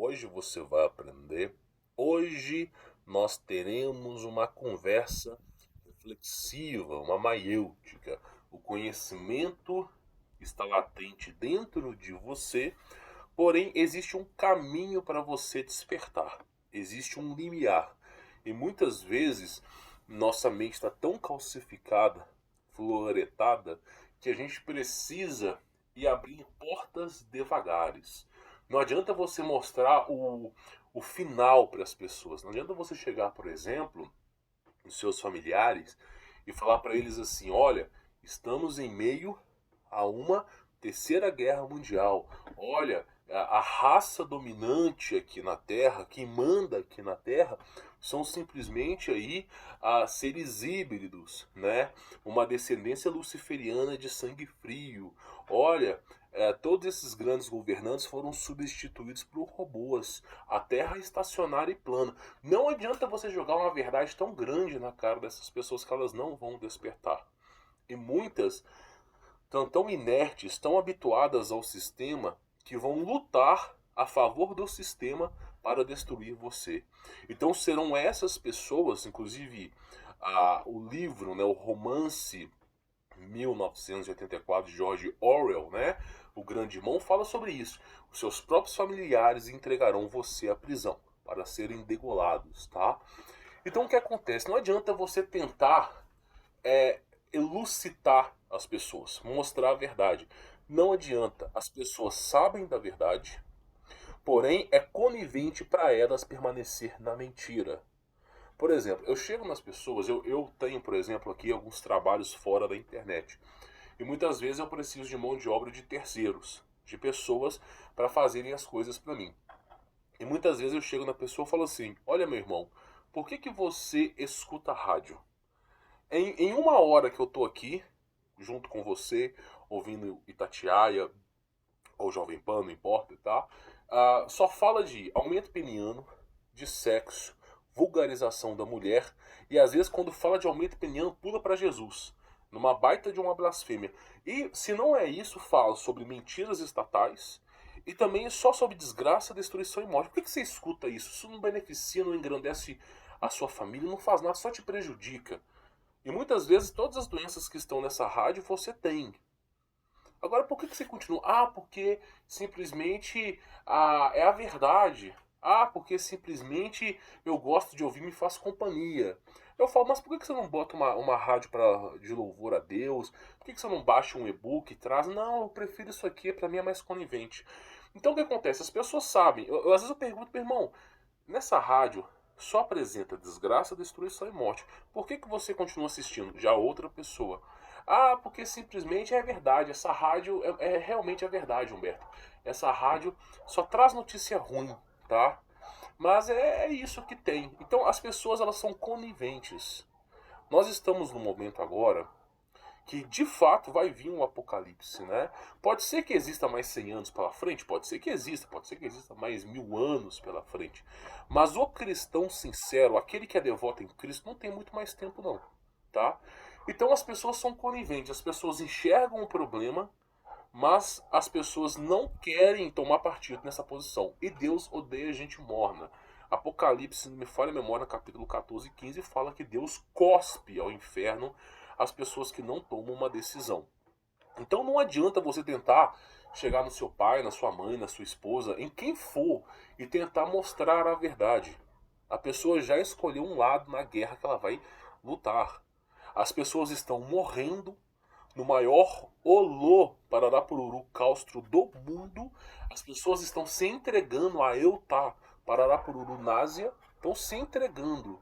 hoje você vai aprender. Hoje nós teremos uma conversa reflexiva, uma maiêutica. O conhecimento está latente dentro de você, porém existe um caminho para você despertar. Existe um limiar. E muitas vezes nossa mente está tão calcificada, fluoretada, que a gente precisa ir abrir portas devagares. Não adianta você mostrar o final para as pessoas. Não adianta você chegar, por exemplo, nos seus familiares e falar para eles assim: olha, estamos em meio a uma terceira guerra mundial. Olha, a raça dominante aqui na Terra, quem manda aqui na Terra, são simplesmente aí seres híbridos, né? Uma descendência luciferiana de sangue frio. Olha, todos esses grandes governantes foram substituídos por robôs. A Terra é estacionária e plana. Não adianta você jogar uma verdade tão grande na cara dessas pessoas que elas não vão despertar. E muitas estão tão inertes, tão habituadas ao sistema, que vão lutar a favor do sistema para destruir você. Então serão essas pessoas, inclusive o livro, né, o romance 1984 de George Orwell, né, o Grande Irmão, fala sobre isso. Os seus próprios familiares entregarão você à prisão para serem degolados, tá? Então o que acontece? Não adianta você tentar elucidar as pessoas, mostrar a verdade. Não adianta, as pessoas sabem da verdade, porém é conivente para elas permanecer na mentira. Por exemplo, eu chego nas pessoas, eu tenho, por exemplo, aqui alguns trabalhos fora da internet. E muitas vezes eu preciso de mão de obra de terceiros, de pessoas para fazerem as coisas para mim. E muitas vezes eu chego na pessoa e falo assim: olha, meu irmão, por que você escuta rádio? Em uma hora que eu tô aqui, junto com você, ouvindo Itatiaia ou Jovem Pan, não importa, tá? Só fala de aumento peniano, de sexo, vulgarização da mulher, e às vezes quando fala de aumento peniano pula para Jesus, numa baita de uma blasfêmia. E se não é isso, fala sobre mentiras estatais e também só sobre desgraça, destruição e morte. Por que você escuta isso? Isso não beneficia, não engrandece a sua família, não faz nada, só te prejudica. E muitas vezes todas as doenças que estão nessa rádio você tem. Agora, por que você continua? Porque simplesmente é a verdade. Porque simplesmente eu gosto de ouvir, me faz companhia. Eu falo, mas por que você não bota uma rádio de louvor a Deus? Por que você não baixa um e-book e traz? Não, eu prefiro isso aqui, pra mim é mais conivente. Então o que acontece? As pessoas sabem. Às vezes eu pergunto, meu irmão, nessa rádio só apresenta desgraça, destruição e morte. Por que você continua assistindo? Já outra pessoa. Porque simplesmente é verdade. Essa rádio é realmente a verdade, Humberto. Essa rádio só traz notícia ruim, tá? Mas é isso que tem. Então as pessoas elas são coniventes. Nós estamos num momento agora que de fato vai vir um apocalipse, né? Pode ser que exista mais 100 anos pela frente, pode ser que exista mais 1000 anos pela frente. Mas o cristão sincero, aquele que é devoto em Cristo, não tem muito mais tempo não, tá? Então as pessoas são coniventes, as pessoas enxergam o problema, mas as pessoas não querem tomar partido nessa posição. E Deus odeia gente morna. Apocalipse, se não me falha a memória, capítulo 14 e 15, fala que Deus cospe ao inferno as pessoas que não tomam uma decisão. Então não adianta você tentar chegar no seu pai, na sua mãe, na sua esposa, em quem for, e tentar mostrar a verdade. A pessoa já escolheu um lado na guerra que ela vai lutar. As pessoas estão morrendo no maior olô pararapururu caustro do mundo. As pessoas estão se entregando a Eutá pararapururu náusea, estão se entregando.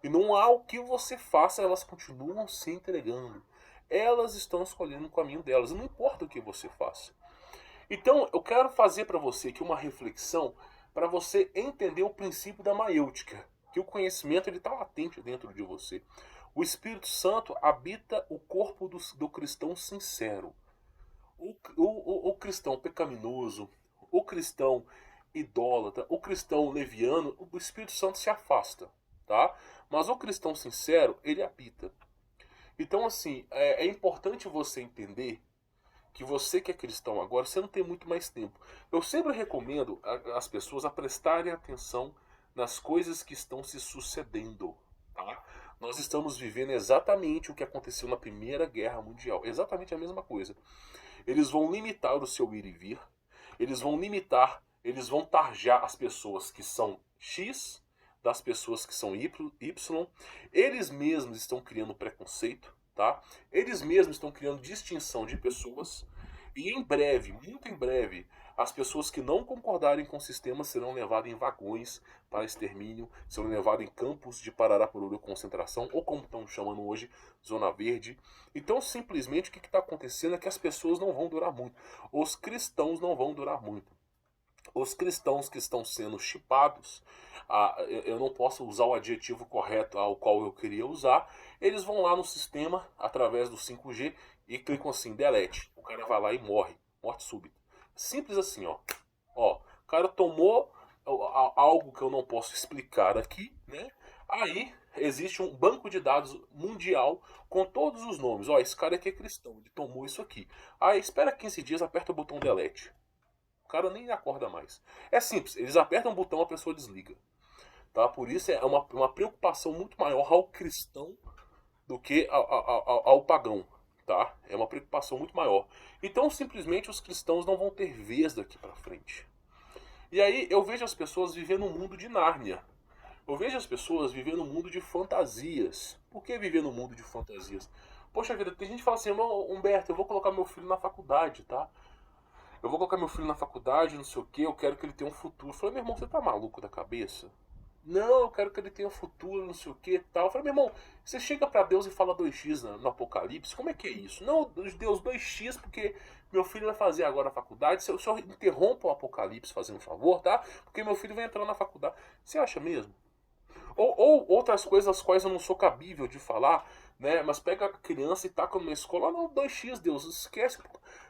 E não há o que você faça, elas continuam se entregando. Elas estão escolhendo o caminho delas, não importa o que você faça. Então, eu quero fazer para você aqui uma reflexão para você entender o princípio da maiêutica, que o conhecimento ele está latente dentro de você. O Espírito Santo habita o corpo do cristão sincero. O cristão pecaminoso, o cristão idólatra, o cristão leviano, o Espírito Santo se afasta, tá? Mas o cristão sincero, ele habita. Então, assim, é importante você entender que você que é cristão agora, você não tem muito mais tempo. Eu sempre recomendo as pessoas a prestarem atenção nas coisas que estão se sucedendo, tá? Nós estamos vivendo exatamente o que aconteceu na Primeira Guerra Mundial. Exatamente a mesma coisa. Eles vão limitar o seu ir e vir. Eles vão tarjar as pessoas que são X das pessoas que são Y. Eles mesmos estão criando preconceito, tá? Eles mesmos estão criando distinção de pessoas. E em breve, muito em breve, as pessoas que não concordarem com o sistema serão levadas em vagões para extermínio, serão levadas em campos de Pararapuru concentração, ou como estão chamando hoje, Zona Verde. Então, simplesmente, o que está acontecendo é que as pessoas não vão durar muito. Os cristãos não vão durar muito. Os cristãos que estão sendo chipados, eu não posso usar o adjetivo correto ao qual eu queria usar, eles vão lá no sistema, através do 5G, e clicam assim, delete. O cara vai lá e morre, morte súbita. Simples assim, ó. O cara tomou algo que eu não posso explicar aqui, né? Aí existe um banco de dados mundial com todos os nomes. Ó, esse cara aqui é cristão, ele tomou isso aqui. Aí espera 15 dias, aperta o botão delete. O cara nem acorda mais. É simples, eles apertam o botão, a pessoa desliga. Tá? Por isso é uma preocupação muito maior ao cristão do que ao pagão. Tá? É uma preocupação muito maior. Então simplesmente os cristãos não vão ter vez daqui para frente. E aí eu vejo as pessoas vivendo um mundo de Nárnia. Eu vejo as pessoas vivendo um mundo de fantasias. Por que viver no mundo de fantasias? Poxa vida, tem gente que fala assim, Humberto, eu vou colocar meu filho na faculdade, tá? Eu vou colocar meu filho na faculdade, não sei o que, eu quero que ele tenha um futuro. Eu falei, meu irmão, você tá maluco da cabeça? Não, eu quero que ele tenha um futuro, não sei o que e tal. Eu falei, meu irmão, você chega pra Deus e fala 2x no Apocalipse, como é que é isso? Não, Deus, 2x porque meu filho vai fazer agora a faculdade. O senhor interrompa o Apocalipse fazendo um favor, tá? Porque meu filho vai entrar na faculdade. Você acha mesmo? Ou outras coisas as quais eu não sou cabível de falar, né? Mas pega a criança e taca numa escola, não, 2x, Deus, esquece.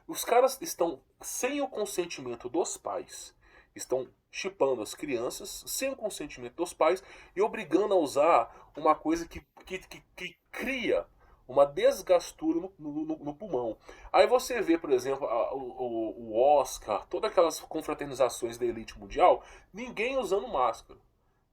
Os caras estão sem o consentimento dos pais, estão chipando as crianças sem o consentimento dos pais e obrigando a usar uma coisa que cria uma desgastura no pulmão. Aí você vê, por exemplo, o Oscar, todas aquelas confraternizações da elite mundial, ninguém usando máscara.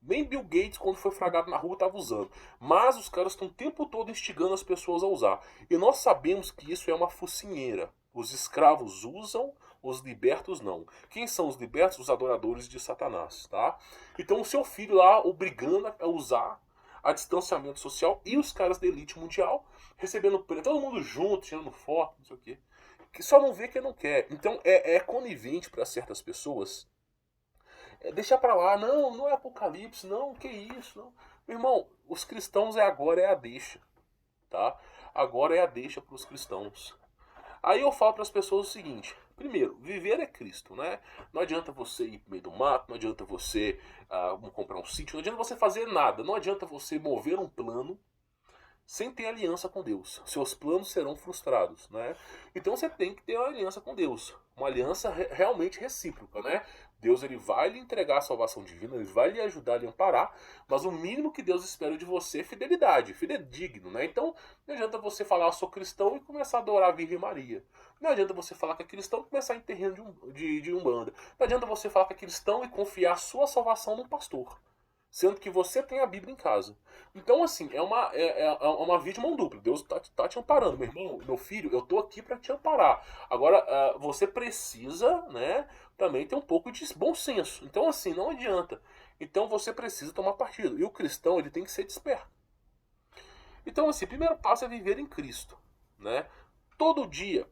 Nem Bill Gates, quando foi fragado na rua, estava usando. Mas os caras estão o tempo todo instigando as pessoas a usar. E nós sabemos que isso é uma focinheira. Os escravos usam, os libertos não. Quem são os libertos? Os adoradores de Satanás, tá? Então o seu filho lá obrigando a usar a distanciamento social e os caras da elite mundial recebendo prêmio. Todo mundo junto, tirando foto, não sei o quê. Que só não vê quem não quer. Então é conivente para certas pessoas deixar pra lá, não é apocalipse, não, que isso, não. Meu irmão, os cristãos agora é a deixa, tá? Agora é a deixa pros cristãos. Aí eu falo para as pessoas o seguinte: primeiro, viver é Cristo, né? Não adianta você ir pro meio do mato, não adianta você comprar um sítio, não adianta você fazer nada, não adianta você mover um plano sem ter aliança com Deus. Seus planos serão frustrados, né? Então você tem que ter uma aliança com Deus, uma aliança realmente recíproca, né? Deus ele vai lhe entregar a salvação divina, ele vai lhe ajudar a lhe amparar, mas o mínimo que Deus espera de você é fidelidade, fidedigno, né? Então não adianta você falar eu sou cristão e começar a adorar a Virgem Maria. Não adianta você falar que é cristão e começar em terreno de Umbanda. Não adianta você falar que é cristão e confiar a sua salvação num pastor, sendo que você tem a Bíblia em casa. Então, assim, é uma via de mão dupla. Deus tá te amparando. Meu irmão, meu filho, eu tô aqui para te amparar. Agora, você precisa, né, também ter um pouco de bom senso. Então, assim, não adianta. Então, você precisa tomar partido. E o cristão, ele tem que ser desperto. Então, assim, o primeiro passo é viver em Cristo, né? Todo dia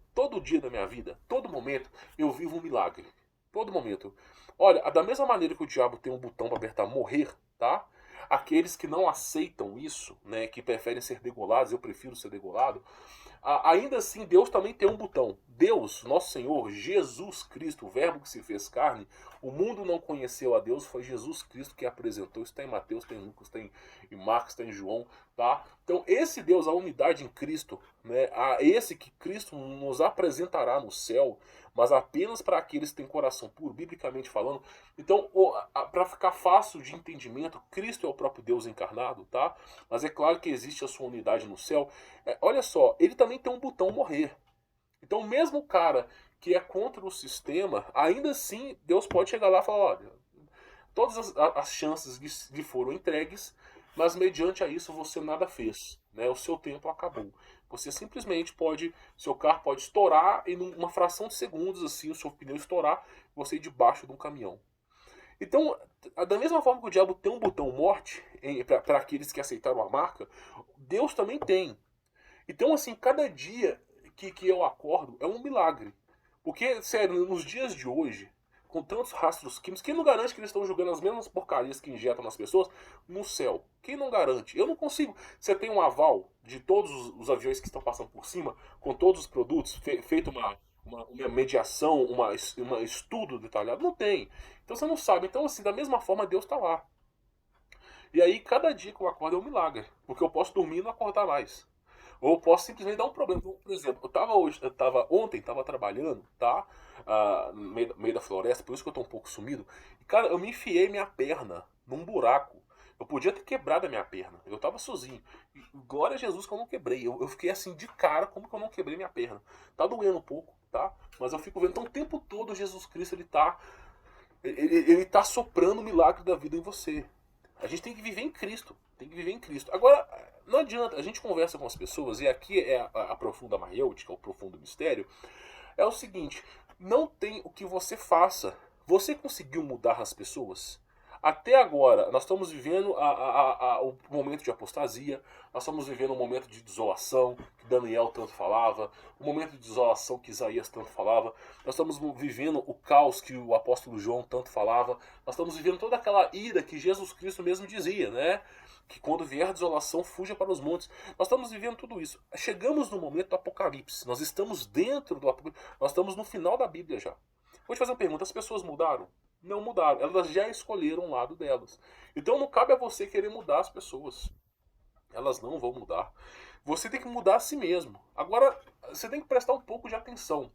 da minha vida, todo momento, eu vivo um milagre. Todo momento. Olha, da mesma maneira que o diabo tem um botão para apertar morrer, tá? Aqueles que não aceitam isso, né, que preferem ser degolados, eu prefiro ser degolado, ainda assim Deus também tem um botão. Deus, nosso Senhor, Jesus Cristo, o verbo que se fez carne, o mundo não conheceu a Deus, foi Jesus Cristo que apresentou. Isso está em Mateus, tem em Lucas, tem em Marcos, tem em João, tá? Então esse Deus, a unidade em Cristo, né, esse que Cristo nos apresentará no céu, mas apenas para aqueles que têm coração puro, biblicamente falando. Então, para ficar fácil de entendimento, Cristo é o próprio Deus encarnado, tá? Mas é claro que existe a sua unidade no céu. Olha só, ele também tem um botão morrer. Então, mesmo o cara que é contra o sistema, ainda assim, Deus pode chegar lá e falar, olha, todas as chances lhe foram entregues, mas mediante a isso você nada fez, né? O seu tempo acabou. Você simplesmente pode, seu carro pode estourar e numa fração de segundos assim, o seu pneu estourar, você ir debaixo de um caminhão. Então, da mesma forma que o diabo tem um botão morte para aqueles que aceitaram a marca, Deus também tem. Então, assim, cada dia que eu acordo é um milagre. Porque, sério, nos dias de hoje, com tantos rastros químicos, quem não garante que eles estão jogando as mesmas porcarias que injetam nas pessoas no céu? Quem não garante? Eu não consigo. Você tem um aval de todos os aviões que estão passando por cima, com todos os produtos, feito uma mediação, uma estudo detalhado? Não tem. Então você não sabe. Então, assim, da mesma forma, Deus está lá. E aí, cada dia que eu acordo é um milagre. Porque eu posso dormir e não acordar mais. Ou eu posso simplesmente dar um problema. Então, por exemplo, ontem tava trabalhando, tá? No meio da floresta, por isso que eu tô um pouco sumido. E, cara, eu me enfiei minha perna num buraco. Eu podia ter quebrado a minha perna. Eu tava sozinho. E, glória a Jesus que eu não quebrei. Eu fiquei assim de cara, como que eu não quebrei minha perna? Tá doendo um pouco, tá? Mas eu fico vendo. Então, o tempo todo, Jesus Cristo, ele tá soprando o milagre da vida em você. A gente tem que viver em Cristo. Tem que viver em Cristo. Agora, não adianta, a gente conversa com as pessoas, e aqui é a profunda maiêutica, o profundo mistério, é o seguinte, não tem o que você faça. Você conseguiu mudar as pessoas? Até agora, nós estamos vivendo o momento de apostasia, nós estamos vivendo um momento de desolação, que Daniel tanto falava, o momento de desolação que Isaías tanto falava, nós estamos vivendo o caos que o apóstolo João tanto falava, nós estamos vivendo toda aquela ira que Jesus Cristo mesmo dizia, né? Que quando vier a desolação, fuja para os montes. Nós estamos vivendo tudo isso. Chegamos no momento do Apocalipse, nós estamos dentro do Apocalipse, nós estamos no final da Bíblia já. Vou te fazer uma pergunta, as pessoas mudaram? Não mudaram, elas já escolheram o lado delas. Então não cabe a você querer mudar as pessoas. Elas não vão mudar. Você tem que mudar a si mesmo. Agora, você tem que prestar um pouco de atenção.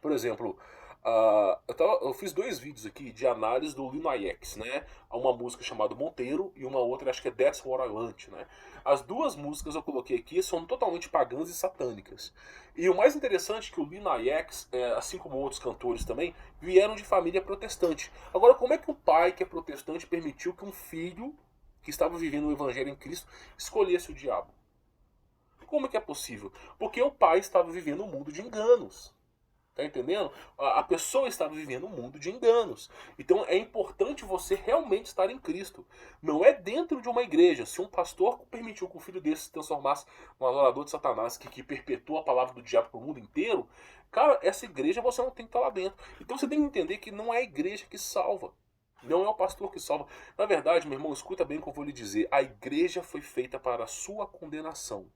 Por exemplo, eu fiz 2 vídeos aqui de análise do Lil Nas X, né? Há uma música chamada Monteiro e uma outra, acho que é That's What I Want, né? As 2 músicas eu coloquei aqui são totalmente pagãs e satânicas. E o mais interessante é que o Lil Nas X, assim como outros cantores também, vieram de família protestante. Agora, como é que o pai, que é protestante, permitiu que um filho que estava vivendo o evangelho em Cristo escolhesse o diabo? Como é que é possível? Porque o pai estava vivendo um mundo de enganos. Tá entendendo? A pessoa está vivendo um mundo de enganos. Então é importante você realmente estar em Cristo. Não é dentro de uma igreja. Se um pastor permitiu que o filho dele se transformasse num adorador de Satanás que perpetua a palavra do diabo para o mundo inteiro, cara, essa igreja você não tem que estar lá dentro. Então você tem que entender que não é a igreja que salva. Não é o pastor que salva. Na verdade, meu irmão, escuta bem o que eu vou lhe dizer. A igreja foi feita para a sua condenação.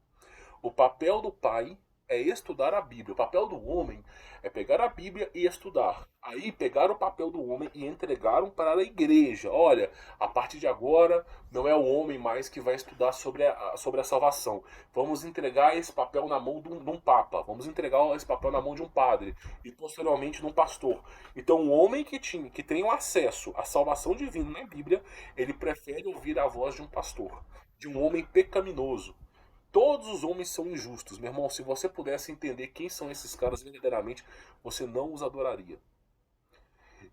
O papel do pai é estudar a Bíblia. O papel do homem é pegar a Bíblia e estudar. Aí pegar o papel do homem e entregaram para a igreja. Olha, a partir de agora não é o homem mais que vai estudar sobre a salvação. Vamos entregar esse papel na mão de um papa. Vamos entregar esse papel na mão de um padre. E posteriormente de um pastor. Então o homem que tem o acesso à salvação divina na Bíblia, ele prefere ouvir a voz de um pastor. De um homem pecaminoso. Todos os homens são injustos, meu irmão. Se você pudesse entender quem são esses caras verdadeiramente, você não os adoraria.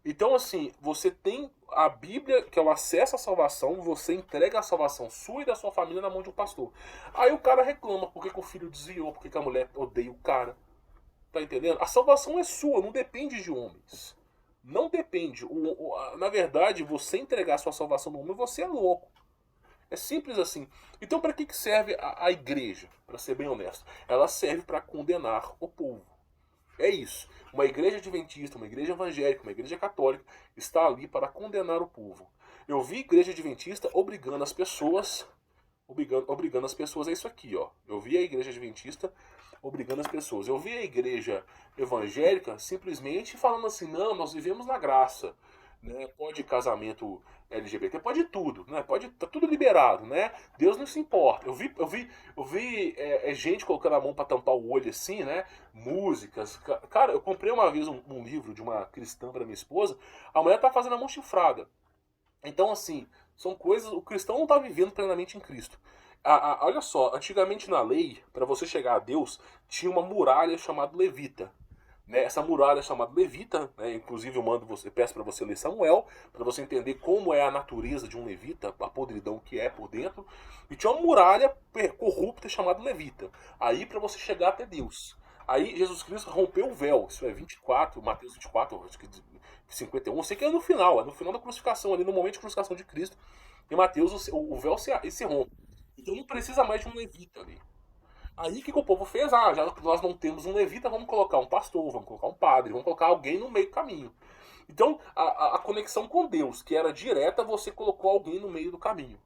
Então, assim, você tem a Bíblia, que é o acesso à salvação, você entrega a salvação sua e da sua família na mão de um pastor. Aí o cara reclama porque que o filho desviou, porque que a mulher odeia o cara. Tá entendendo? A salvação é sua, não depende de homens. Não depende. Na verdade, você entregar a sua salvação no homem, você é louco. É simples assim. Então, para que serve a igreja? Para ser bem honesto, ela serve para condenar o povo. É isso. Uma igreja adventista, uma igreja evangélica, uma igreja católica está ali para condenar o povo. Eu vi igreja adventista obrigando as pessoas, obrigando as pessoas a isso aqui, ó. Eu vi a igreja adventista obrigando as pessoas. Eu vi a igreja evangélica simplesmente falando assim: não, nós vivemos na graça. Né? Pode casamento LGBT, pode tudo, né? Pode, tá tudo liberado, né? Deus não se importa. Eu vi gente colocando a mão para tampar o olho assim, né? Músicas. Cara, eu comprei uma vez um livro de uma cristã para minha esposa. A mulher tá fazendo a mão chifrada. Então, assim, são coisas. O cristão não tá vivendo plenamente em Cristo. Olha só, antigamente na lei, para você chegar a Deus, tinha uma muralha chamada Levita. Né? Essa muralha chamada Levita, né? Inclusive eu peço para você ler Samuel, para você entender como é a natureza de um levita, a podridão que é por dentro. E tinha uma muralha corrupta chamada Levita. Aí para você chegar até Deus. Aí Jesus Cristo rompeu o véu, isso é 24, Mateus 24, acho que 51, eu sei que é no final da crucificação, ali no momento de crucificação de Cristo. Em Mateus o véu se rompe. Então não precisa mais de um levita ali. Aí o que o povo fez? Já que nós não temos um levita, vamos colocar um pastor, vamos colocar um padre, vamos colocar alguém no meio do caminho. Então a conexão com Deus, que era direta, você colocou alguém no meio do caminho.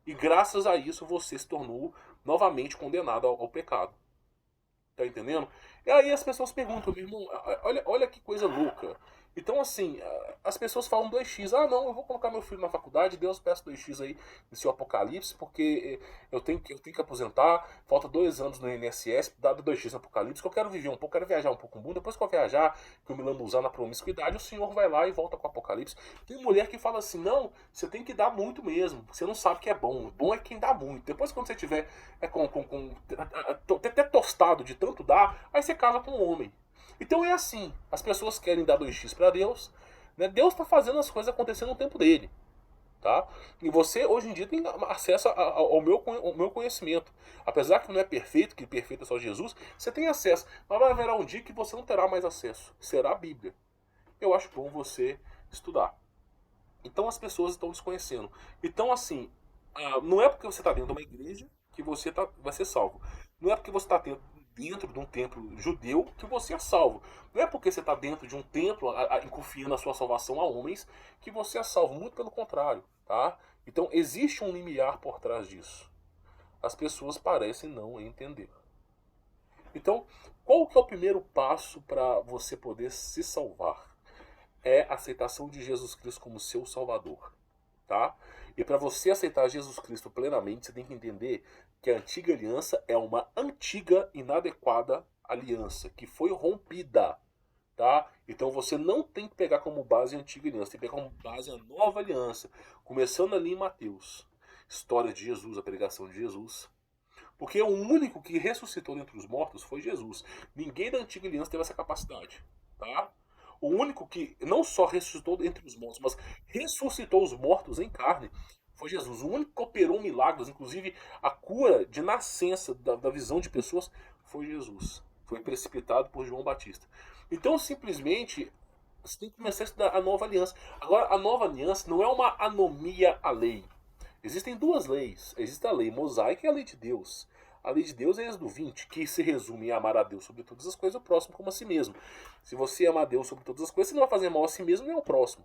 E graças a isso você se tornou novamente condenado ao pecado. Tá entendendo? E aí as pessoas perguntam, meu irmão, olha que coisa louca. Então, assim, as pessoas falam 2x. Ah, não, eu vou colocar meu filho na faculdade, Deus peça 2x aí no seu apocalipse, porque eu tenho que aposentar, falta 2 anos no INSS, dado 2x no apocalipse, que eu quero viver um pouco, quero viajar um pouco no mundo, depois que eu viajar, que eu me lambuzar na promiscuidade, o Senhor vai lá e volta com o apocalipse. Tem mulher que fala assim, não, você tem que dar muito mesmo, você não sabe que é bom. Bom é quem dá muito. Depois quando você tiver até tostado de tanto dar, aí você casa com um homem. Então é assim, as pessoas querem dar 2x para Deus, né? Deus está fazendo as coisas acontecer no tempo dele, tá? E você hoje em dia tem acesso ao meu conhecimento. Apesar que não é perfeito, que perfeito é só Jesus, você tem acesso. Mas vai haver um dia que você não terá mais acesso. Será a Bíblia. Eu acho bom você estudar. Então as pessoas estão desconhecendo. Então assim, não é porque você está dentro de uma igreja que você vai ser salvo. Não é porque você está dentro de um templo judeu que você é salvo. Não é porque você está dentro de um templo confiando a sua salvação a homens que você é salvo. Muito pelo contrário, tá? Então existe um limiar por trás disso. As pessoas parecem não entender. Então, qual que é o primeiro passo para você poder se salvar? É a aceitação de Jesus Cristo como seu Salvador, tá? E para você aceitar Jesus Cristo plenamente, você tem que entender que a antiga aliança é uma antiga, inadequada aliança que foi rompida, tá? Então você não tem que pegar como base a antiga aliança, tem que pegar como base a nova aliança, começando ali em Mateus, história de Jesus, a pregação de Jesus. Porque o único que ressuscitou dentre os mortos foi Jesus. Ninguém da antiga aliança teve essa capacidade, tá? O único que não só ressuscitou dentre os mortos, mas ressuscitou os mortos em carne foi Jesus. O único que operou milagres, inclusive a cura de nascença da visão de pessoas, foi Jesus. Foi precipitado por João Batista. Então, simplesmente, você tem que começar a estudar a nova aliança. Agora, a nova aliança não é uma anomia à lei. Existem duas leis. Existe a lei mosaica e a lei de Deus. A lei de Deus é Êxodo 20, que se resume em amar a Deus sobre todas as coisas, o próximo como a si mesmo. Se você ama a Deus sobre todas as coisas, você não vai fazer mal a si mesmo nem ao próximo.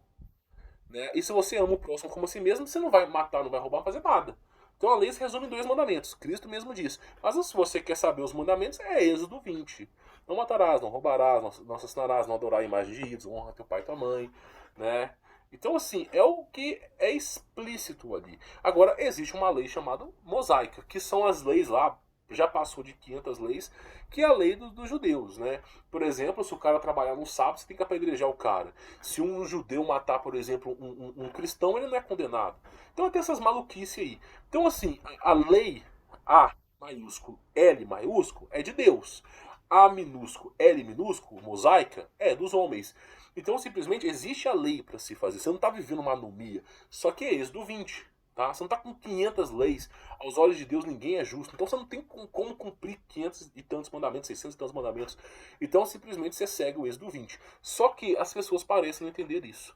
Né? E se você ama o próximo como a si mesmo, você não vai matar, não vai roubar, não vai fazer nada. Então a lei se resume em 2 mandamentos. Cristo mesmo diz. Mas se você quer saber os mandamentos, é Êxodo 20. Não matarás, não roubarás, não assassinarás, não adorar a imagem de ídolos, honra teu pai e tua mãe, né? Então, assim, é o que é explícito ali. Agora, existe uma lei chamada mosaica, que são as leis lá, já passou de 500 leis, que é a lei dos judeus, né? Por exemplo, se o cara trabalhar no sábado, você tem que apedrejar o cara. Se um judeu matar, por exemplo, um cristão, ele não é condenado. Então tem essas maluquices aí. Então, assim, a lei A maiúsculo, L maiúsculo, é de Deus. A minúsculo, L minúsculo, mosaica, é dos homens. Então, simplesmente, existe a lei para se fazer. Você não está vivendo uma anomia. Só que é Êxodo 20. Tá? Você não está com 500 leis. Aos olhos de Deus, ninguém é justo. Então, você não tem como cumprir 500 e tantos mandamentos, 600 e tantos mandamentos. Então, simplesmente, você segue o Êxodo 20. Só que as pessoas parecem não entender isso.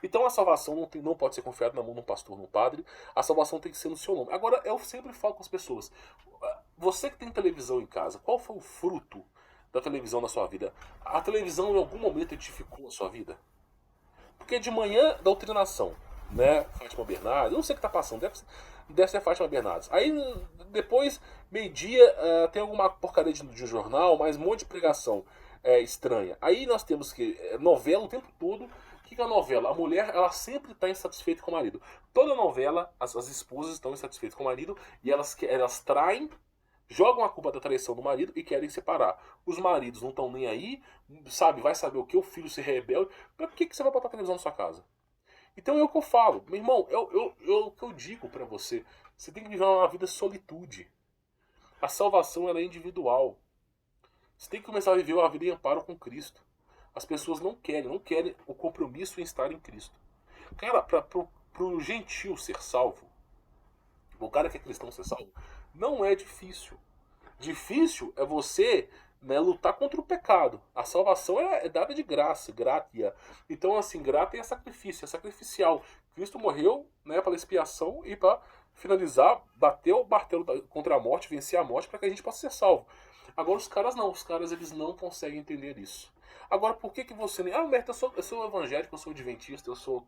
Então, a salvação não pode ser confiada na mão de um pastor, num padre. A salvação tem que ser no seu nome. Agora, eu sempre falo com as pessoas. Você que tem televisão em casa, qual foi o fruto da televisão na sua vida? A televisão em algum momento edificou a sua vida? Porque de manhã, doutrinação, né? Fátima Bernardes, eu não sei o que tá passando, deve ser Fátima Bernardes. Aí depois, meio-dia, tem alguma porcaria de jornal, mas um monte de pregação estranha. Aí nós temos que novela o tempo todo. O que é a novela? A mulher, ela sempre está insatisfeita com o marido. Toda novela, as esposas estão insatisfeitas com o marido e elas traem, jogam a culpa da traição do marido e querem separar. Os maridos não estão nem aí, sabe? Vai saber o que? O filho se rebelde. Mas por que você vai botar televisão na sua casa? Então é o que eu falo, meu irmão, o que eu digo pra você. Você tem que viver uma vida de solitude. A salvação ela é individual. Você tem que começar a viver uma vida em amparo com Cristo. As pessoas não querem o compromisso em estar em Cristo. Cara, pro gentil ser salvo, o cara que é cristão ser salvo, não é difícil. Difícil é você, né, lutar contra o pecado. A salvação é dada de graça, gratia. Então, assim, grata é sacrifício, é sacrificial. Cristo morreu, né, para expiação e para finalizar, bater o martelo contra a morte, vencer a morte para que a gente possa ser salvo. Agora os caras não, os caras eles não conseguem entender isso. Agora, por que você nem... Ah, Humberto, eu sou evangélico, eu sou adventista, eu sou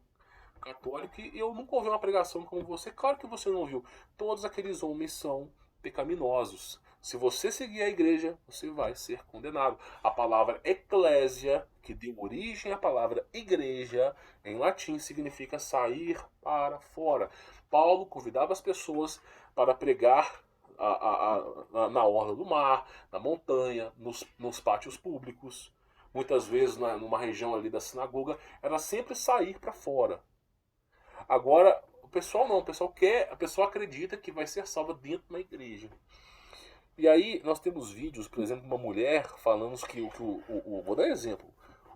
católico e eu nunca ouvi uma pregação como você. Claro que você não ouviu. Todos aqueles homens são pecaminosos. Se você seguir a igreja, você vai ser condenado. A palavra eclésia, que deu origem à palavra igreja, em latim significa sair para fora. Paulo convidava as pessoas para pregar na orla do mar, na montanha, nos pátios públicos. Muitas vezes numa região ali da sinagoga, era sempre sair para fora. Agora, o pessoal não, o pessoal quer, a pessoa acredita que vai ser salva dentro da igreja. E aí nós temos vídeos, por exemplo, uma mulher falando que vou dar um exemplo,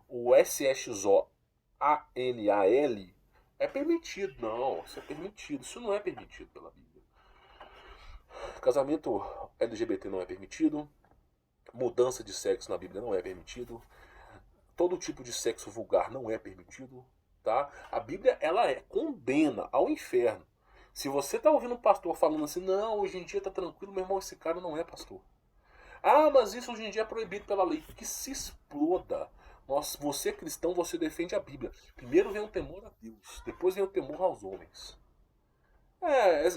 o SXOANAL é permitido. Não, isso é permitido, isso não é permitido pela Bíblia. Casamento LGBT não é permitido, mudança de sexo na Bíblia não é permitido, todo tipo de sexo vulgar não é permitido, tá? A Bíblia ela condena ao inferno. Se você tá ouvindo um pastor falando assim, não, hoje em dia tá tranquilo, meu irmão, esse cara não é pastor. Ah, mas isso hoje em dia é proibido pela lei. Que se exploda. Você cristão, você defende a Bíblia. Primeiro vem o temor a Deus, depois vem o temor aos homens.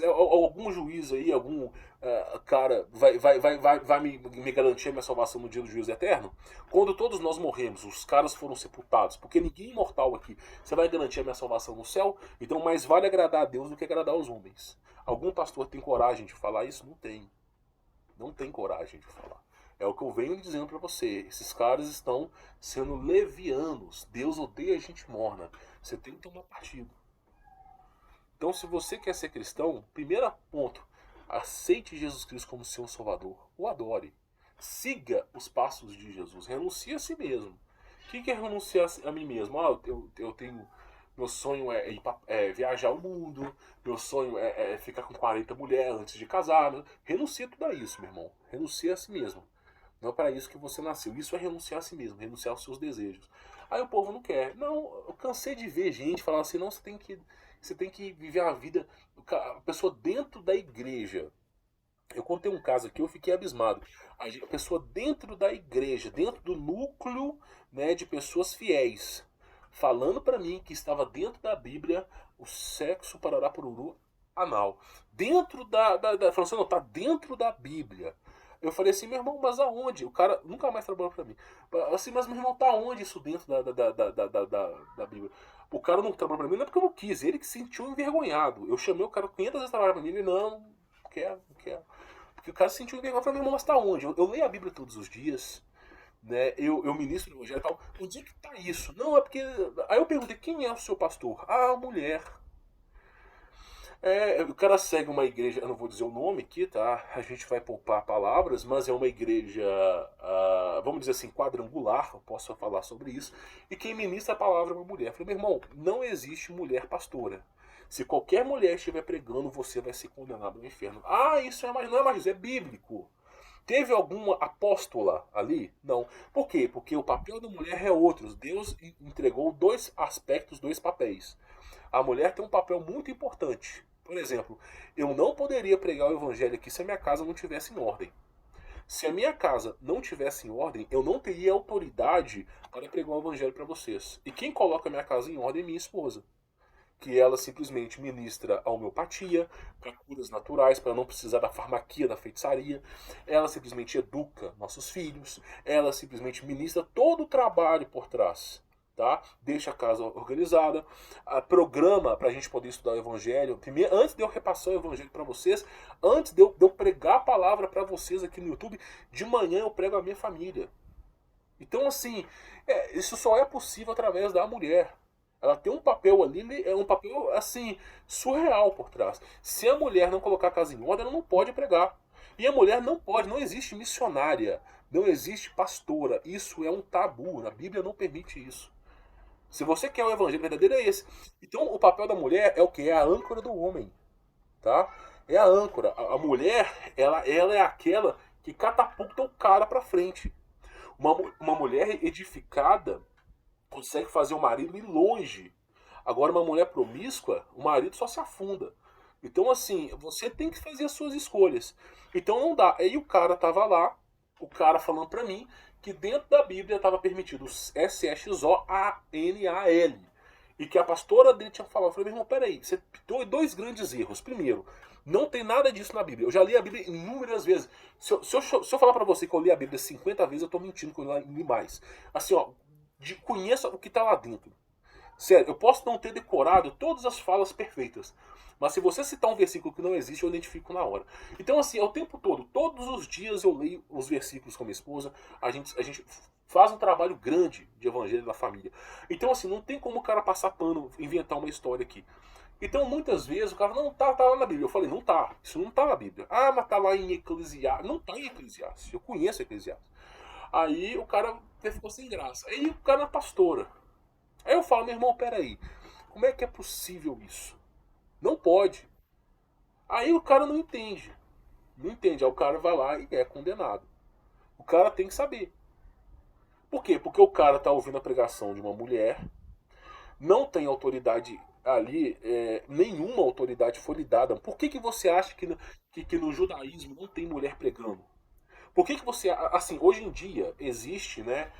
Algum juiz aí, algum cara vai me garantir a minha salvação no dia do juízo eterno? Quando todos nós morremos, os caras foram sepultados, porque ninguém é imortal aqui. Você vai garantir a minha salvação no céu? Então mais vale agradar a Deus do que agradar aos homens. Algum pastor tem coragem de falar isso? Não tem. Não tem coragem de falar. É o que eu venho dizendo pra você. Esses caras estão sendo levianos. Deus odeia a gente morna. Você tem que tomar partido. Então, se você quer ser cristão, primeiro ponto, aceite Jesus Cristo como seu Salvador. O adore. Siga os passos de Jesus. Renuncie a si mesmo. O que é renunciar a mim mesmo? Ah, eu tenho... Meu sonho é viajar o mundo. Meu sonho é ficar com 40 mulheres antes de casar. Renuncia tudo a isso, meu irmão. Renuncia a si mesmo. Não é para isso que você nasceu. Isso é renunciar a si mesmo. Renunciar aos seus desejos. Aí o povo não quer. Não, eu cansei de ver gente falar assim, não, você tem que viver a vida, a pessoa dentro da igreja. Eu contei um caso aqui, eu fiquei abismado. A pessoa dentro da igreja, dentro do núcleo, né, de pessoas fiéis, falando para mim que estava dentro da Bíblia o sexo parará poruru anal. Dentro falando assim, não, tá dentro da Bíblia. Eu falei assim, meu irmão, mas aonde? O cara nunca mais trabalhou pra mim. Assim, mas meu irmão, tá onde isso dentro da Bíblia? O cara não trabalhou pra mim, não é porque eu não quis, ele que se sentiu envergonhado. Eu chamei o cara 500 vezes trabalhar pra mim, ele não quero, não quero. Porque o cara se sentiu envergonhado, eu falei, meu irmão, mas tá onde? Eu leio a Bíblia todos os dias, né? Eu ministro no evangelho e tal. Onde é que tá isso? Não, é porque... Aí eu perguntei, quem é o seu pastor? Ah, a mulher. O cara segue uma igreja, eu não vou dizer o nome aqui, tá? A gente vai poupar palavras, mas é uma igreja, vamos dizer assim, quadrangular, eu posso falar sobre isso. E quem ministra a palavra é uma mulher. Eu falei, meu irmão, não existe mulher pastora. Se qualquer mulher estiver pregando, você vai ser condenado ao inferno. Ah, isso não é mais isso, é bíblico. Teve alguma apóstola ali? Não. Por quê? Porque o papel da mulher é outro. Deus entregou dois aspectos, dois papéis. A mulher tem um papel muito importante. Por exemplo, eu não poderia pregar o evangelho aqui se a minha casa não tivesse em ordem. Se a minha casa não tivesse em ordem, eu não teria autoridade para pregar o evangelho para vocês. E quem coloca a minha casa em ordem é minha esposa. Que ela simplesmente ministra a homeopatia, para curas naturais, para não precisar da farmacia, da feitiçaria. Ela simplesmente educa nossos filhos. Ela simplesmente ministra todo o trabalho por trás. Tá? Deixa a casa organizada, programa para a gente poder estudar o evangelho. Primeiro, antes de eu repassar o evangelho para vocês, antes de eu pregar a palavra para vocês aqui no YouTube, de manhã eu prego a minha família. Então, assim, isso só é possível através da mulher. Ela tem um papel ali, é um papel assim, surreal por trás. Se a mulher não colocar a casa em ordem, ela não pode pregar. E a mulher não pode, não existe missionária, não existe pastora. Isso é um tabu. A Bíblia não permite isso. Se você quer o evangelho verdadeiro, é esse. Então o papel da mulher é o que? É a âncora do homem. Tá? É a âncora. A mulher, ela é aquela que catapulta o cara pra frente. Uma mulher edificada consegue fazer o marido ir longe. Agora, uma mulher promíscua, o marido só se afunda. Então, assim, você tem que fazer as suas escolhas. Então não dá. Aí o cara tava lá, o cara falando pra mim que dentro da Bíblia estava permitido SXOANAL. E que a pastora dele tinha falado. Eu falei, meu irmão, peraí, você tem dois grandes erros. Primeiro, não tem nada disso na Bíblia. Eu já li a Bíblia inúmeras vezes. Se eu falar pra você que eu li a Bíblia 50 vezes, eu tô mentindo que eu li mais. Assim, ó, conheça o que tá lá dentro. Sério, eu posso não ter decorado todas as falas perfeitas. Mas se você citar um versículo que não existe, eu identifico na hora. Então, assim, é o tempo todo. Todos os dias eu leio os versículos com a minha esposa. A gente faz um trabalho grande de evangelho da família. Então, assim, não tem como o cara passar pano, inventar uma história aqui. Então, muitas vezes, o cara, não, tá lá na Bíblia. Eu falei, não tá. Isso não tá na Bíblia. Ah, mas tá lá em Eclesiastes. Não tá em Eclesiastes. Eu conheço Eclesiastes. Aí o cara ficou sem graça. Aí o cara é pastora. Aí eu falo, meu irmão, peraí. Como é que é possível isso? Não pode. Aí o cara não entende. Não entende. Aí o cara vai lá e é condenado. O cara tem que saber. Por quê? Porque o cara tá ouvindo a pregação de uma mulher, não tem autoridade ali, nenhuma autoridade foi lhe dada. Por que você acha que no judaísmo não tem mulher pregando? Por que você, assim, hoje em dia existe, né,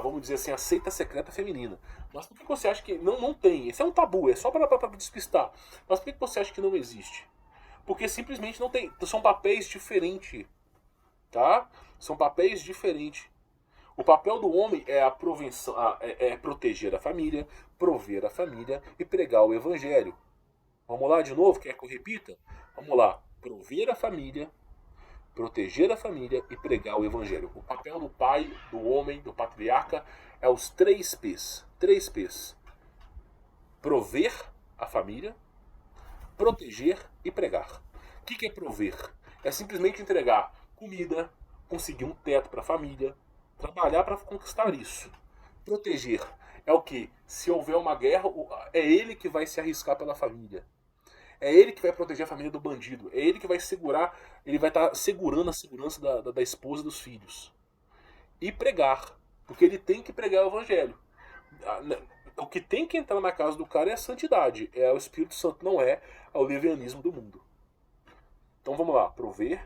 vamos dizer assim, a seita secreta feminina. Mas por que você acha que não tem? Esse é um tabu, é só para despistar. Mas por que você acha que não existe? Porque simplesmente não tem. São papéis diferentes, tá? São papéis diferentes. O papel do homem é a provenção, é proteger a família, prover a família e pregar o evangelho. Vamos lá de novo? Quer que eu repita? Vamos lá. Prover a família, proteger a família e pregar o evangelho. O papel do pai, do homem, do patriarca é os 3 P's. 3 P's. Prover a família, proteger e pregar. O que é prover? É simplesmente entregar comida, conseguir um teto para a família, trabalhar para conquistar isso. Proteger é o que? Se houver uma guerra, é ele que vai se arriscar pela família. É ele que vai proteger a família do bandido. É ele que vai segurar, ele vai estar segurando a segurança da esposa e dos filhos. E pregar. Porque ele tem que pregar o evangelho. O que tem que entrar na casa do cara é a santidade. É o Espírito Santo, não é o levianismo do mundo. Então vamos lá. Prover,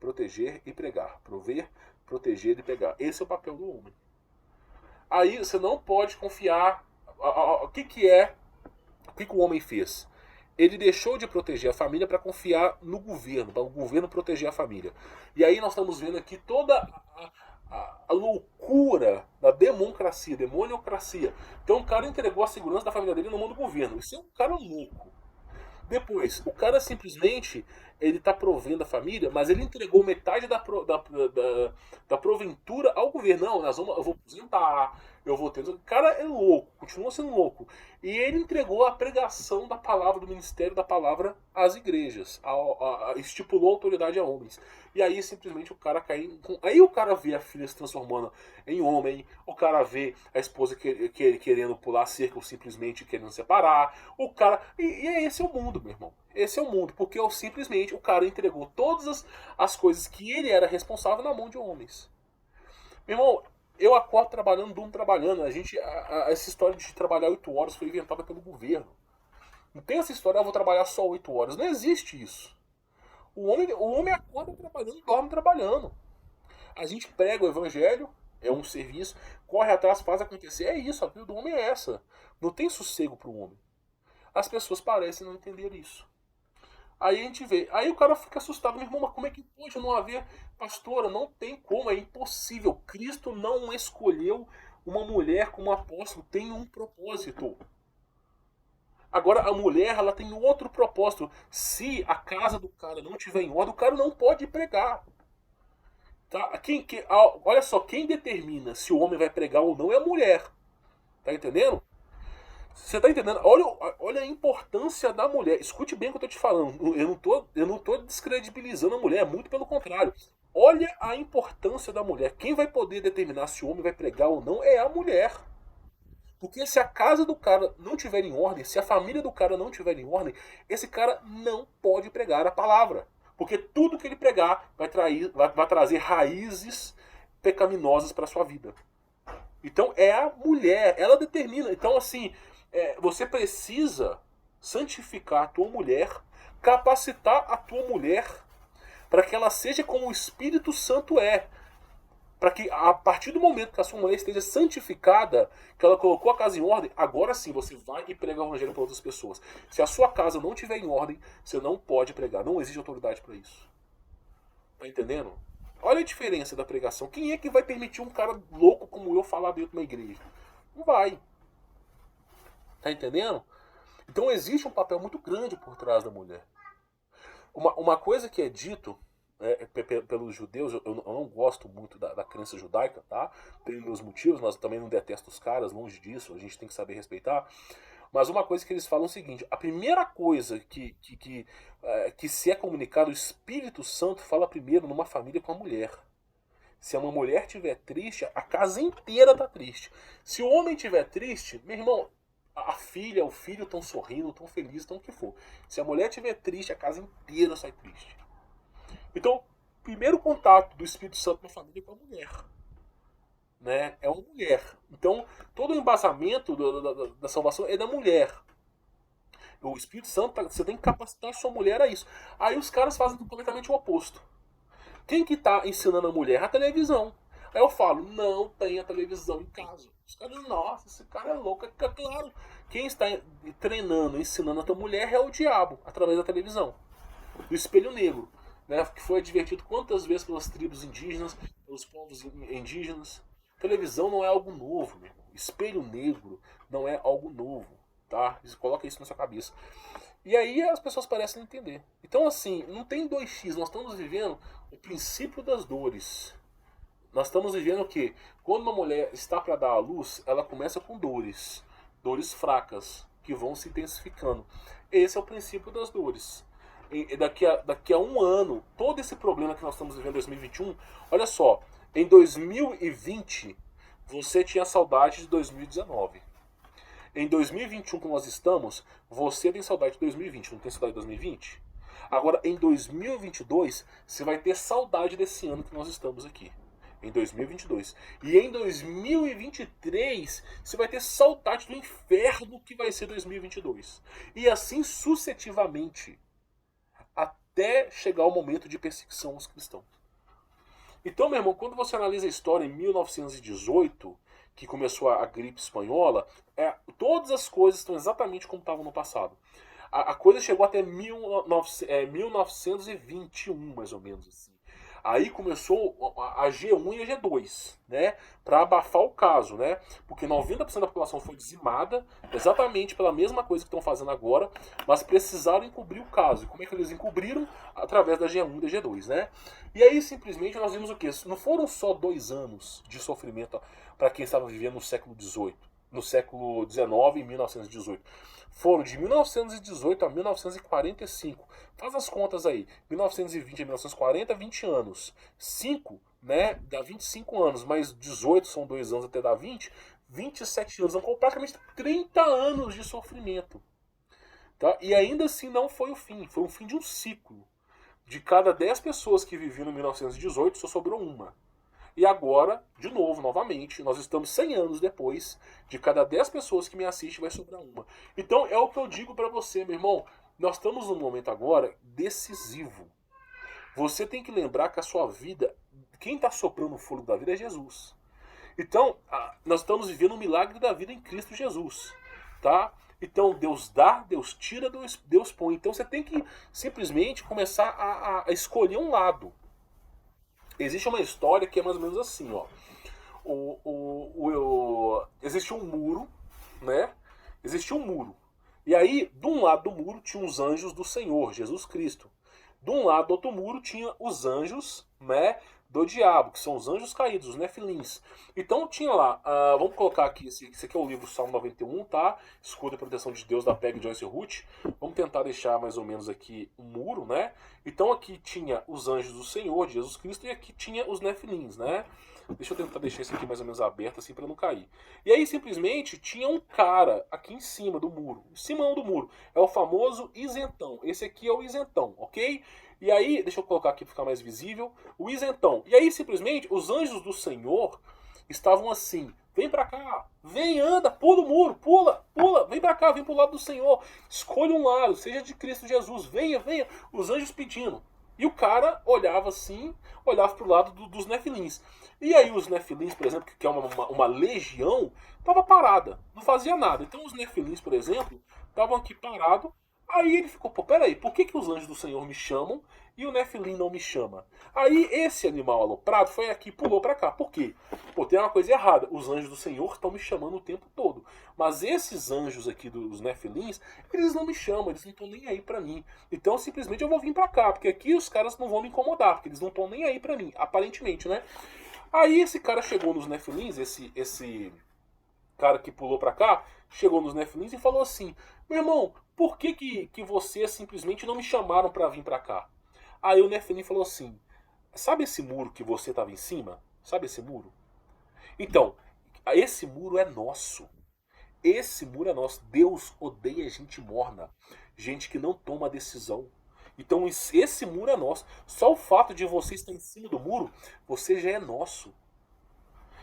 proteger e pregar. Prover, proteger e pregar. Esse é o papel do homem. Aí você não pode confiar. O que o homem fez? Ele deixou de proteger a família para confiar no governo, para o governo proteger a família. E aí nós estamos vendo aqui toda a loucura da demoniocracia. Então o cara entregou a segurança da família dele na mão do governo. Isso é um cara louco. Depois, o cara simplesmente ele está provendo a família, mas ele entregou metade da proventura ao governo. Não, eu vou aposentar, eu vou ter. O cara é louco, continua sendo louco. E ele entregou a pregação da palavra, do ministério da palavra às igrejas, estipulou autoridade a homens. E aí simplesmente o cara cai. Aí o cara vê a filha se transformando em homem, o cara vê a esposa querendo pular a cerca ou simplesmente querendo separar. O cara. E esse é o mundo, meu irmão. Esse é o mundo, porque simplesmente o cara entregou todas as coisas que ele era responsável na mão de homens. Meu irmão, eu acordo trabalhando, durmo trabalhando. Essa história de trabalhar 8 horas foi inventada pelo governo. Não tem essa história, eu vou trabalhar só 8 horas. Não existe isso. O homem acorda trabalhando, dorme trabalhando. A gente prega o evangelho, é um serviço, corre atrás, faz acontecer. É isso, a vida do homem é essa. Não tem sossego para o homem. As pessoas parecem não entender isso. Aí a gente vê. Aí o cara fica assustado. Meu irmão, mas como é que pode não haver pastora? Não tem como, é impossível. Cristo não escolheu uma mulher como apóstolo. Tem um propósito. Agora a mulher, ela tem outro propósito. Se a casa do cara não tiver em ordem, o cara não pode pregar. Tá? Olha só, quem determina se o homem vai pregar ou não é a mulher. Tá entendendo? Você tá entendendo? Olha a importância da mulher. Escute bem o que eu tô te falando. Eu não tô descredibilizando a mulher, muito pelo contrário. Olha a importância da mulher. Quem vai poder determinar se o homem vai pregar ou não é a mulher. Porque se a casa do cara não tiver em ordem, se a família do cara não tiver em ordem, esse cara não pode pregar a palavra. Porque tudo que ele pregar vai trazer raízes pecaminosas para sua vida. Então é a mulher, ela determina. Então, assim, você precisa santificar a tua mulher, capacitar a tua mulher para que ela seja como o Espírito Santo é. Para que a partir do momento que a sua mulher esteja santificada, que ela colocou a casa em ordem, agora sim você vai e prega o evangelho para outras pessoas. Se a sua casa não estiver em ordem, você não pode pregar. Não existe autoridade para isso. Tá entendendo? Olha a diferença da pregação. Quem é que vai permitir um cara louco como eu falar dentro de uma igreja? Não vai. Tá entendendo? Então existe um papel muito grande por trás da mulher. Uma coisa que é dito pelos judeus, eu não gosto muito da crença judaica, tá? Tenho meus motivos, mas também não detesto os caras, longe disso, a gente tem que saber respeitar. Mas uma coisa que eles falam é o seguinte: a primeira coisa que se é comunicado, o Espírito Santo fala primeiro numa família com a mulher. Se uma mulher estiver triste, a casa inteira está triste. Se o homem estiver triste, meu irmão, a filha, o filho estão sorrindo, estão felizes, estão o que for. Se a mulher estiver triste, a casa inteira sai triste. Então, primeiro contato do Espírito Santo na família é com a mulher. Né? É uma mulher. Então, todo o embasamento da salvação é da mulher. O Espírito Santo, você tem que capacitar a sua mulher a isso. Aí os caras fazem completamente o oposto. Quem que tá ensinando a mulher? A televisão. Aí eu falo, não tenha televisão em casa. Os caras dizem, nossa, esse cara é louco. É claro, quem está treinando, ensinando a tua mulher é o diabo, através da televisão. Do espelho negro, né? Que foi advertido quantas vezes pelas tribos indígenas, pelos povos indígenas. Televisão não é algo novo, meu irmão. Espelho negro não é algo novo, tá? Coloca isso na sua cabeça. E aí as pessoas parecem não entender. Então, assim, não tem 2x. Nós estamos vivendo o princípio das dores. Nós estamos vivendo o quê? Quando uma mulher está para dar à luz, ela começa com dores. Dores fracas, que vão se intensificando. Esse é o princípio das dores. E daqui a um ano, todo esse problema que nós estamos vivendo em 2021, olha só, em 2020, você tinha saudade de 2019. Em 2021 que nós estamos, você tem saudade de 2020, não tem saudade de 2020? Agora, em 2022, você vai ter saudade desse ano que nós estamos aqui. Em 2022. E em 2023, você vai ter saudade do inferno que vai ser 2022. E assim sucessivamente, até chegar o momento de perseguição aos cristãos. Então, meu irmão, quando você analisa a história em 1918, que começou a gripe espanhola, todas as coisas estão exatamente como estavam no passado. A coisa chegou até 1921, mais ou menos assim. Aí começou a G1 e a G2, né? Para abafar o caso, né? Porque 90% da população foi dizimada, exatamente pela mesma coisa que estão fazendo agora, mas precisaram encobrir o caso. E como é que eles encobriram? Através da G1 e da G2, né? E aí simplesmente nós vimos o quê? Não foram só 2 anos de sofrimento para quem estava vivendo no século XVIII, no século XIX, em 1918. Foram de 1918 a 1945. Faz as contas aí. 1920 a 1940, 20 anos. 5, né? Dá 25 anos, mais 18 são 2 anos até dar 20. 27 anos. São praticamente 30 anos de sofrimento. Tá? E ainda assim não foi o fim. Foi o fim de um ciclo. De cada 10 pessoas que viviam em 1918, só sobrou uma. E agora, de novo, novamente, nós estamos 100 anos depois, de cada 10 pessoas que me assistem vai sobrar uma. Então é o que eu digo para você, meu irmão. Nós estamos num momento agora decisivo. Você tem que lembrar que a sua vida, quem está soprando o fôlego da vida é Jesus. Então, nós estamos vivendo um milagre da vida em Cristo Jesus. Tá? Então, Deus dá, Deus tira, Deus põe. Então você tem que simplesmente começar a escolher um lado. Existe uma história que é mais ou menos assim, ó. Existe um muro, né? Existia um muro. E aí, de um lado do muro tinha os anjos do Senhor, Jesus Cristo. De um lado do outro muro tinha os anjos, né? do diabo, que são os anjos caídos, os nefilins. Então tinha lá, vamos colocar aqui, esse aqui é o livro Salmo 91, tá? Escudo e proteção de Deus, da Peg Joyce Ruth. Vamos tentar deixar mais ou menos aqui um muro, né? Então aqui tinha os anjos do Senhor, de Jesus Cristo, e aqui tinha os nefilins, né? Deixa eu tentar deixar isso aqui mais ou menos aberto assim para não cair. E aí simplesmente tinha um cara aqui em cima do muro. Em cima do muro. É o famoso isentão. Esse aqui é o isentão, ok? E aí, deixa eu colocar aqui para ficar mais visível. O isentão. E aí simplesmente os anjos do Senhor estavam assim. Vem pra cá, vem, anda, pula o muro, pula, vem pra cá, vem pro lado do Senhor. Escolha um lado, seja de Cristo Jesus, venha. Os anjos pedindo. E o cara olhava assim, olhava pro lado dos nefilins. E aí os nefilins, por exemplo, que é uma legião, estava parada, não fazia nada. Então os nefilins, por exemplo, estavam aqui parados. Aí ele ficou, pô, peraí, por que os anjos do Senhor me chamam e o nefilim não me chama? Aí esse animal aloprado foi aqui e pulou pra cá. Por quê? Pô, tem uma coisa errada. Os anjos do Senhor estão me chamando o tempo todo. Mas esses anjos aqui dos nefilins, eles não me chamam, eles não estão nem aí pra mim. Então simplesmente eu vou vir pra cá, porque aqui os caras não vão me incomodar, porque eles não estão nem aí pra mim, aparentemente, né? Aí esse cara chegou nos nefilins, esse cara que pulou pra cá, chegou nos nefilins e falou assim: meu irmão, por que vocês simplesmente não me chamaram pra vir pra cá? Aí o nefilim falou assim: sabe esse muro que você tava em cima? Sabe esse muro? Então, esse muro é nosso. Esse muro é nosso. Deus odeia gente morna, gente que não toma decisão. Então esse muro é nosso. Só o fato de você estar em cima do muro, você já é nosso.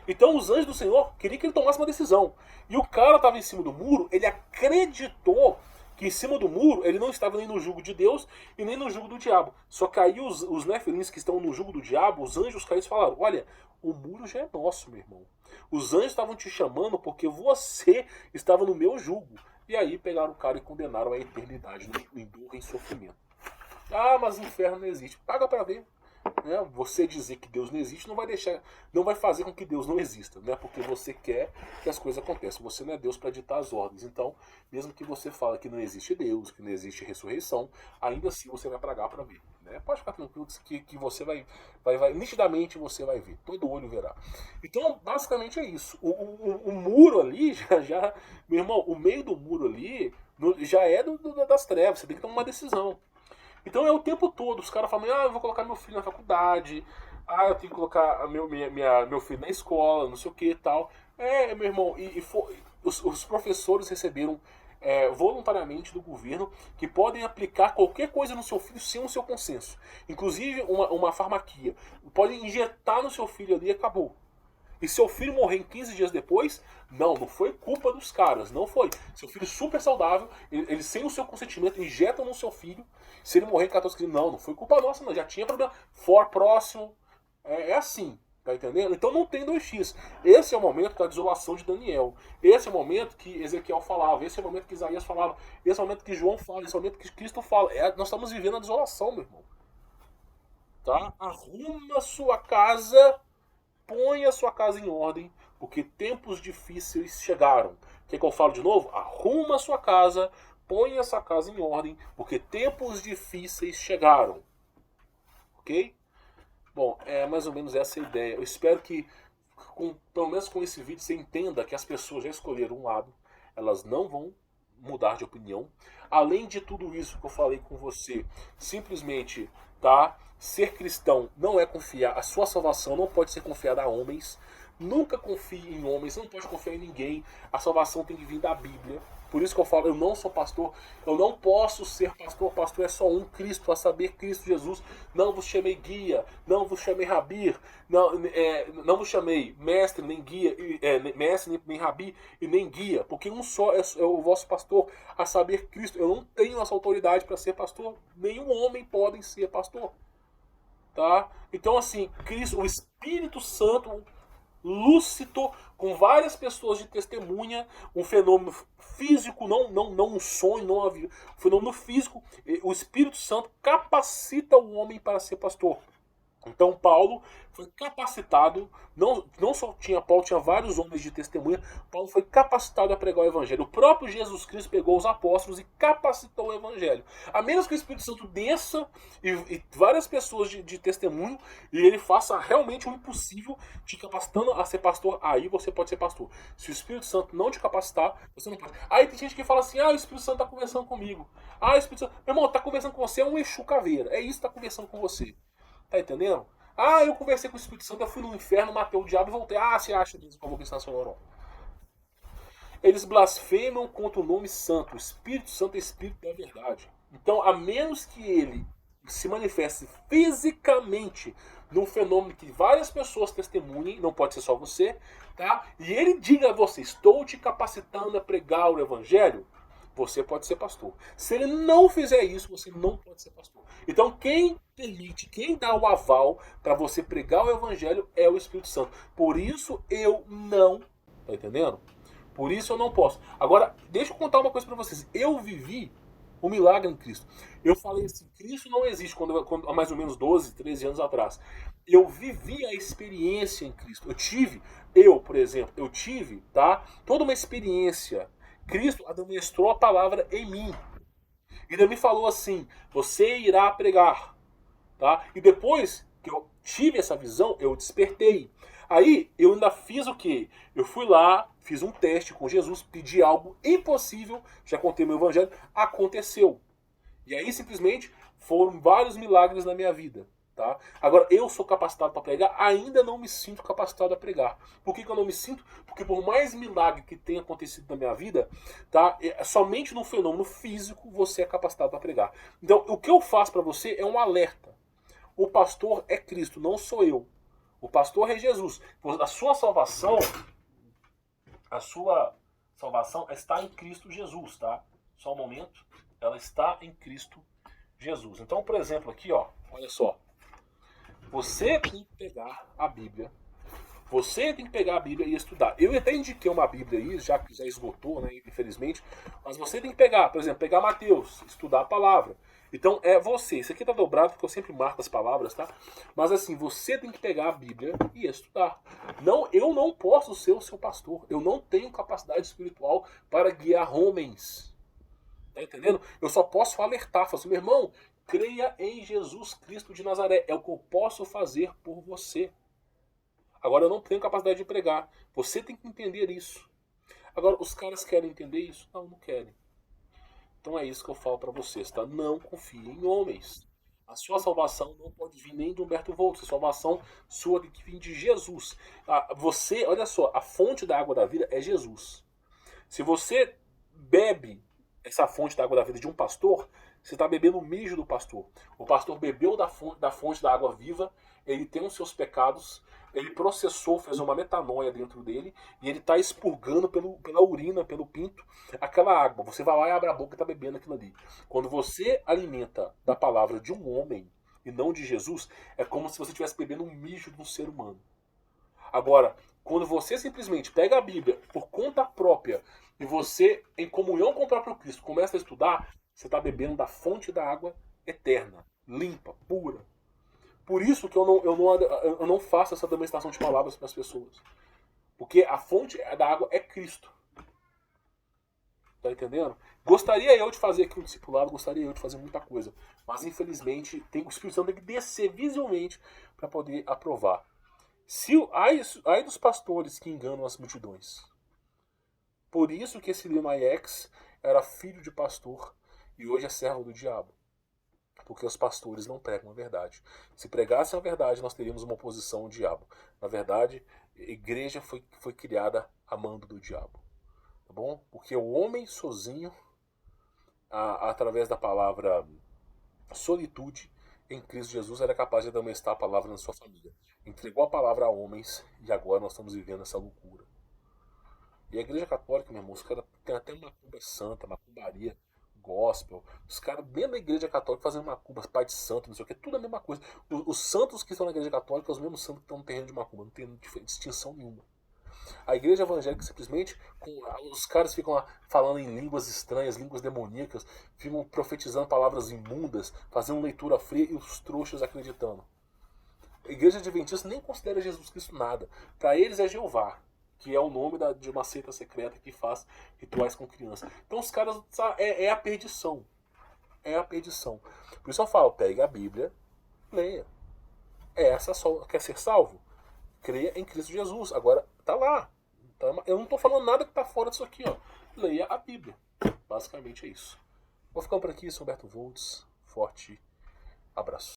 Então os anjos do Senhor queriam que ele tomasse uma decisão. E o cara estava em cima do muro, ele acreditou que em cima do muro ele não estava nem no jugo de Deus e nem no jugo do diabo. Só que aí os nefilins que estão no jugo do diabo, os anjos caídos falaram: olha, o muro já é nosso, meu irmão. Os anjos estavam te chamando porque você estava no meu jugo. E aí pegaram o cara e condenaram a eternidade em dor e em sofrimento. Ah, mas o inferno não existe. Paga pra ver. Né? Você dizer que Deus não existe não vai fazer com que Deus não exista, né? Porque você quer que as coisas aconteçam. Você não é Deus para ditar as ordens. Então, mesmo que você fale que não existe Deus, que não existe ressurreição, ainda assim você vai pagar para ver. Né? Pode ficar tranquilo que você vai, nitidamente você vai ver. Todo olho verá. Então, basicamente é isso. O muro ali já, meu irmão, o meio do muro ali já é das trevas. Você tem que tomar uma decisão. Então é o tempo todo, os caras falam: eu vou colocar meu filho na faculdade, eu tenho que colocar meu filho na escola, não sei o que e tal. Meu irmão, os professores receberam voluntariamente do governo que podem aplicar qualquer coisa no seu filho sem o seu consenso. Inclusive uma farmacia. Podem injetar no seu filho ali e acabou. E seu filho morrer em 15 dias depois, não foi culpa dos caras, não foi. Seu filho super saudável, eles sem o seu consentimento injetam no seu filho. Se ele morrer em 14 dias, não foi culpa nossa, não, já tinha problema. Próximo, é assim, tá entendendo? Então não tem 2x. Esse é o momento da desolação de Daniel. Esse é o momento que Ezequiel falava, esse é o momento que Isaías falava, esse é o momento que João fala, esse é o momento que Cristo fala. Nós estamos vivendo a desolação, meu irmão. Tá? Arruma sua casa. Põe a sua casa em ordem, porque tempos difíceis chegaram. Quer que eu falo de novo? Arruma a sua casa, põe essa casa em ordem, porque tempos difíceis chegaram. Ok? Bom, é mais ou menos essa a ideia. Eu espero que, pelo menos com esse vídeo, você entenda que as pessoas já escolheram um lado. Elas não vão mudar de opinião. Além de tudo isso que eu falei com você, simplesmente, tá? Ser cristão não é confiar. A sua salvação não pode ser confiada a homens. Nunca confie em homens, não pode confiar em ninguém. A salvação tem que vir da Bíblia. Por isso que eu falo, eu não sou pastor, eu não posso ser pastor. Pastor é só um, Cristo, a saber, Cristo Jesus. Não vos chamei guia, não vos chamei rabir, não vos chamei mestre, nem guia, mestre, nem rabi e nem guia, porque um só é o vosso pastor, a saber, Cristo. Eu não tenho essa autoridade para ser pastor. Nenhum homem pode ser pastor. Tá? Então assim, Cristo, o Espírito Santo lúcido, com várias pessoas de testemunha, um fenômeno físico, não um sonho, não um fenômeno físico. O Espírito Santo capacita o homem para ser pastor. Então Paulo foi capacitado, não só tinha Paulo, tinha vários homens de testemunha, Paulo foi capacitado a pregar o evangelho. O próprio Jesus Cristo pegou os apóstolos e capacitou o evangelho. A menos que o Espírito Santo desça e várias pessoas de testemunho e ele faça realmente o impossível te capacitando a ser pastor, aí você pode ser pastor. Se o Espírito Santo não te capacitar, você não pode. Aí tem gente que fala assim, o Espírito Santo está conversando comigo. O Espírito Santo... Meu irmão, tá conversando com você, é um Exu caveira. É isso que tá conversando com você. Tá entendendo? Eu conversei com o Espírito Santo, eu fui no inferno, matei o diabo e voltei. Você acha mesmo que eu vou cristã sonoro? Eles blasfemam contra o nome santo. O Espírito Santo é Espírito da verdade. Então, a menos que ele se manifeste fisicamente num fenômeno que várias pessoas testemunhem, não pode ser só você, tá? E ele diga a você, estou te capacitando a pregar o evangelho, você pode ser pastor. Se ele não fizer isso, você não pode ser pastor. Então, quem permite, quem dá o aval para você pregar o evangelho é o Espírito Santo. Por isso eu não, tá entendendo? Por isso eu não posso. Agora, deixa eu contar uma coisa para vocês. Eu vivi um milagre em Cristo. Eu falei assim, Cristo não existe quando há mais ou menos 12, 13 anos atrás. Eu vivi a experiência em Cristo. Por exemplo, eu tive, tá? Toda uma experiência. Cristo adestrou a palavra em mim. E ele me falou assim, você irá pregar, tá? E depois que eu tive essa visão, eu despertei. Aí eu ainda fiz o quê? Eu fui lá, fiz um teste com Jesus, pedi algo impossível, já contei meu evangelho, aconteceu. E aí simplesmente foram vários milagres na minha vida. Tá? Agora, eu sou capacitado para pregar, ainda não me sinto capacitado a pregar. Por que eu não me sinto? Porque por mais milagre que tenha acontecido na minha vida, tá? Somente no fenômeno físico você é capacitado para pregar. Então, o que eu faço para você é um alerta. O pastor é Cristo, não sou eu. O pastor é Jesus. A sua salvação está em Cristo Jesus, tá? Só um momento. Ela está em Cristo Jesus. Então, por exemplo, aqui, ó, olha só. Você tem que pegar a Bíblia. Você tem que pegar a Bíblia e estudar. Eu até indiquei uma Bíblia aí, já que já esgotou, né, infelizmente. Mas você tem que pegar, por exemplo, pegar Mateus, estudar a palavra. Então é você. Isso aqui tá dobrado porque eu sempre marco as palavras, tá? Mas assim, você tem que pegar a Bíblia e estudar. Não, eu não posso ser o seu pastor. Eu não tenho capacidade espiritual para guiar homens. Tá entendendo? Eu só posso alertar, falar assim, meu irmão, creia em Jesus Cristo de Nazaré. É o que eu posso fazer por você. Agora eu não tenho capacidade de pregar. Você tem que entender isso. Agora, os caras querem entender isso? Não, não querem. Então é isso que eu falo para vocês, tá? Não confie em homens. A sua salvação não pode vir nem de Humberto Volta. A salvação sua tem que vir de Jesus. Você, olha só, a fonte da água da vida é Jesus. Se você bebe essa fonte da água da vida de um pastor, você está bebendo o mijo do pastor. O pastor bebeu da fonte da água viva, ele tem os seus pecados, ele processou, fez uma metanoia dentro dele, e ele está expurgando pela urina, pelo pinto, aquela água. Você vai lá e abre a boca e está bebendo aquilo ali. Quando você alimenta da palavra de um homem, e não de Jesus, é como se você estivesse bebendo um mijo de um ser humano. Agora, quando você simplesmente pega a Bíblia por conta própria e você, em comunhão com o próprio Cristo, começa a estudar, você está bebendo da fonte da água eterna, limpa, pura. Por isso que eu não faço essa demonstração de palavras para as pessoas. Porque a fonte da água é Cristo. Tá entendendo? Gostaria eu de fazer aqui um discipulado, gostaria eu de fazer muita coisa. Mas infelizmente o Espírito Santo tem que descer visualmente para poder aprovar. Ai dos pastores que enganam as multidões. Por isso que esse Lima X era filho de pastor e hoje é servo do diabo. Porque os pastores não pregam a verdade. Se pregassem a verdade, nós teríamos uma oposição ao diabo. Na verdade, a igreja foi criada a mando do diabo. Tá bom? Porque o homem sozinho, através da palavra solitude, em Cristo Jesus era capaz de admoestar a palavra na sua família. Entregou a palavra a homens e agora nós estamos vivendo essa loucura. E a igreja católica, meu irmão, os caras têm até macumba santa, macumbaria, gospel. Os caras dentro da igreja católica fazendo macumba, pai de santo, não sei o que, tudo a mesma coisa. Os santos que estão na igreja católica são os mesmos santos que estão no terreno de macumba, não tem distinção nenhuma. A igreja evangélica simplesmente, os caras ficam lá falando em línguas estranhas, línguas demoníacas, ficam profetizando palavras imundas, fazendo leitura fria e os trouxas acreditando. A igreja adventista nem considera Jesus Cristo nada. Para eles é Jeová, que é o nome de uma seita secreta que faz rituais com crianças. Então os caras, é a perdição. É a perdição. Por isso eu falo, pegue a Bíblia, leia. Quer ser salvo? Creia em Cristo Jesus. Agora, tá lá. Eu não tô falando nada que tá fora disso aqui, ó. Leia a Bíblia. Basicamente é isso. Vou ficando por aqui, sou Humberto Voltz. Forte abraço.